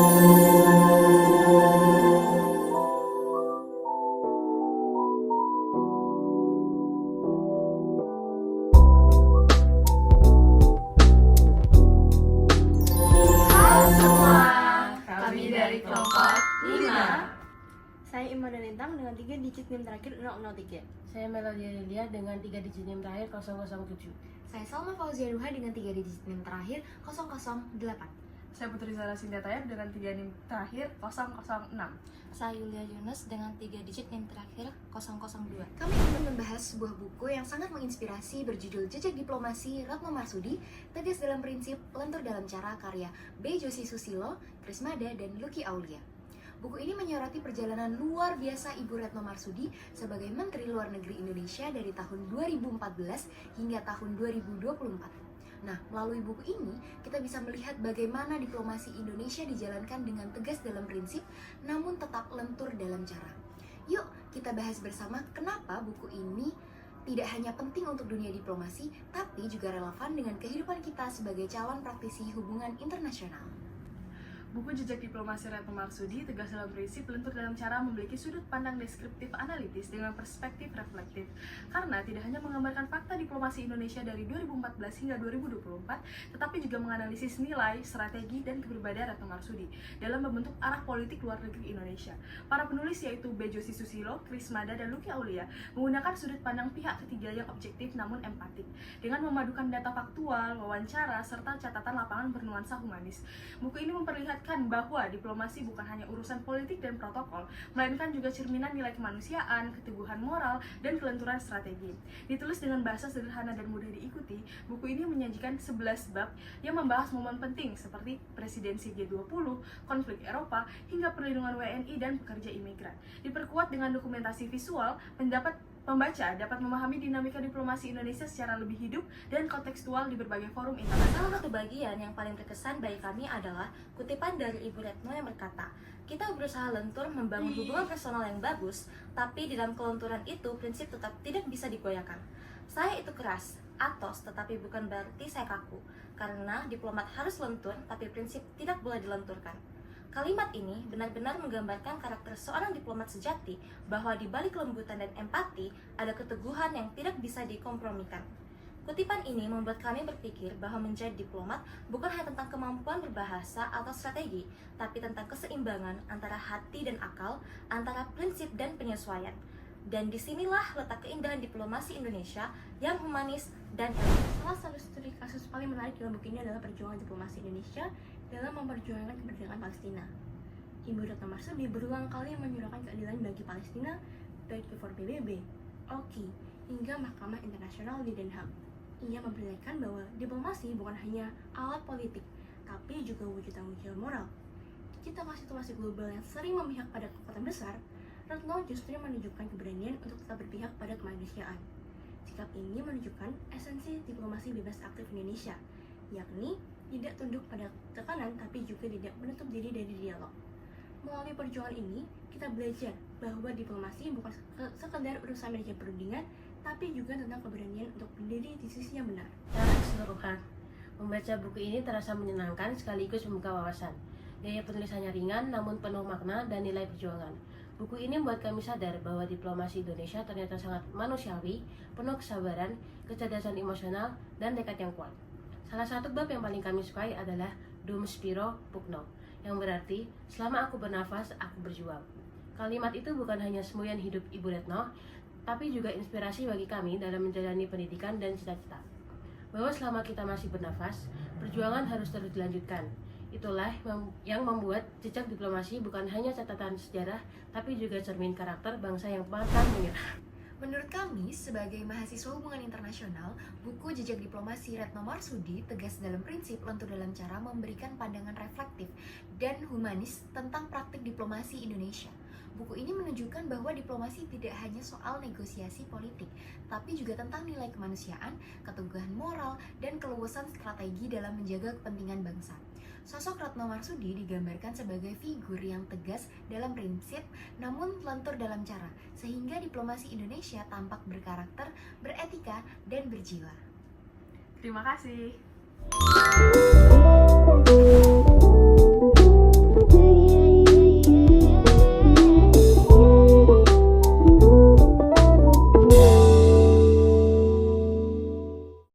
Kami dari kelompok 5. Saya Iman Lintang dengan 3 digit NIM terakhir 003. Saya Melody Lilia dengan 3 digit NIM terakhir 007. Saya Salma Fauzia Duha dengan 3 digit NIM terakhir 008. Saya Putri Zara Sintia Tayeb dengan 3 NIM terakhir 006. Saya Yulia Yunus dengan 3 digit NIM terakhir 002. Kami akan membahas sebuah buku yang sangat menginspirasi berjudul Jejak Diplomasi Retno Marsudi, Tegas dalam Prinsip, Lentur dalam Cara, karya B. Joshi Susilo, Krismada, dan Lucky Aulia. Buku ini menyoroti perjalanan luar biasa Ibu Retno Marsudi sebagai Menteri Luar Negeri Indonesia dari tahun 2014 hingga tahun 2024. Nah, melalui buku ini, kita bisa melihat bagaimana diplomasi Indonesia dijalankan dengan tegas dalam prinsip, namun tetap lentur dalam cara. Yuk, kita bahas bersama kenapa buku ini tidak hanya penting untuk dunia diplomasi, tapi juga relevan dengan kehidupan kita sebagai calon praktisi hubungan internasional. Buku Jejak Diplomasi Retno Marsudi, Tegas dalam Prinsip, Lentur dalam Cara memiliki sudut pandang deskriptif analitis dengan perspektif reflektif. Karena tidak hanya menggambarkan fakta diplomasi Indonesia dari 2014 hingga 2024, tetapi juga menganalisis nilai, strategi, dan kepribadian Retno Marsudi dalam membentuk arah politik luar negeri Indonesia. Para penulis yaitu B. Joshi Susilo, Krismada, dan Lucky Aulia menggunakan sudut pandang pihak ketiga yang objektif namun empatik, dengan memadukan data faktual, wawancara, serta catatan lapangan bernuansa humanis. Buku ini memperlihatkan bahwa diplomasi bukan hanya urusan politik dan protokol, melainkan juga cerminan nilai kemanusiaan, keteguhan moral, dan kelenturan strategi. Ditulis dengan bahasa sederhana dan mudah diikuti, buku ini menyajikan 11 bab yang membahas momen penting seperti presidensi G20, konflik Eropa, hingga perlindungan WNI dan pekerja imigran. Diperkuat dengan dokumentasi visual, pembaca dapat memahami dinamika diplomasi Indonesia secara lebih hidup dan kontekstual di berbagai forum internasional. Salah satu bagian yang paling berkesan bagi kami adalah kutipan dari Ibu Retno yang berkata, "Kita berusaha lentur membangun hubungan personal yang bagus, tapi di dalam kelenturan itu prinsip tetap tidak bisa digoyahkan. Saya itu keras, atos, tetapi bukan berarti saya kaku. Karena diplomat harus lentur, tapi prinsip tidak boleh dilenturkan." Kalimat ini benar-benar menggambarkan karakter seorang diplomat sejati, bahwa di balik kelembutan dan empati ada keteguhan yang tidak bisa dikompromikan. Kutipan ini membuat kami berpikir bahwa menjadi diplomat bukan hanya tentang kemampuan berbahasa atau strategi, tapi tentang keseimbangan antara hati dan akal, antara prinsip dan penyesuaian. Dan disinilah letak keindahan diplomasi Indonesia yang humanis dan elegan. Salah satu studi kasus paling menarik dalam buku ini adalah perjuangan diplomasi Indonesia dalam memperjuangkan kemerdekaan Palestina. Ibu Retno Marsudi berulang kali menyuarakan keadilan bagi Palestina, baik itu PBB, OKI, hingga Mahkamah Internasional di Den Haag. Ia memperlihatkan bahwa diplomasi bukan hanya alat politik, tapi juga wujud tanggung jawab moral. Di tengah situasi global yang sering memihak pada kekuatan besar, Retno justru menunjukkan keberanian untuk tetap berpihak pada kemanusiaan. Sikap ini menunjukkan esensi diplomasi bebas aktif Indonesia, yakni tidak tunduk pada tekanan tapi juga tidak menutup diri dari dialog. Melalui perjuangan ini, kita belajar bahwa diplomasi bukan sekedar urusan manajemen perundingan, tapi juga tentang keberanian untuk berdiri di sisi yang benar. Secara keseluruhan, membaca buku ini terasa menyenangkan sekaligus membuka wawasan. Gaya penulisannya ringan namun penuh makna dan nilai perjuangan. Buku ini membuat kami sadar bahwa diplomasi Indonesia ternyata sangat manusiawi, penuh kesabaran, kecerdasan emosional, dan tekad yang kuat. Salah satu bab yang paling kami sukai adalah Dum Spiro Pugno, yang berarti selama aku bernafas, aku berjuang. Kalimat itu bukan hanya semboyan hidup Ibu Retno, tapi juga inspirasi bagi kami dalam menjalani pendidikan dan cita-cita. Bahwa selama kita masih bernafas, perjuangan harus terus dilanjutkan. Itulah yang membuat jejak diplomasi bukan hanya catatan sejarah, tapi juga cermin karakter bangsa yang pantang menyerah. Menurut kami, sebagai mahasiswa hubungan internasional, buku Jejak Diplomasi Retno Marsudi, Tegas dalam Prinsip, Lentur dalam Cara memberikan pandangan reflektif dan humanis tentang praktik diplomasi Indonesia. Buku ini menunjukkan bahwa diplomasi tidak hanya soal negosiasi politik, tapi juga tentang nilai kemanusiaan, keteguhan moral, dan keluasan strategi dalam menjaga kepentingan bangsa. Sosok Retno Marsudi digambarkan sebagai figur yang tegas dalam prinsip, namun lentur dalam cara, sehingga diplomasi Indonesia tampak berkarakter, beretika, dan berjiwa. Terima kasih.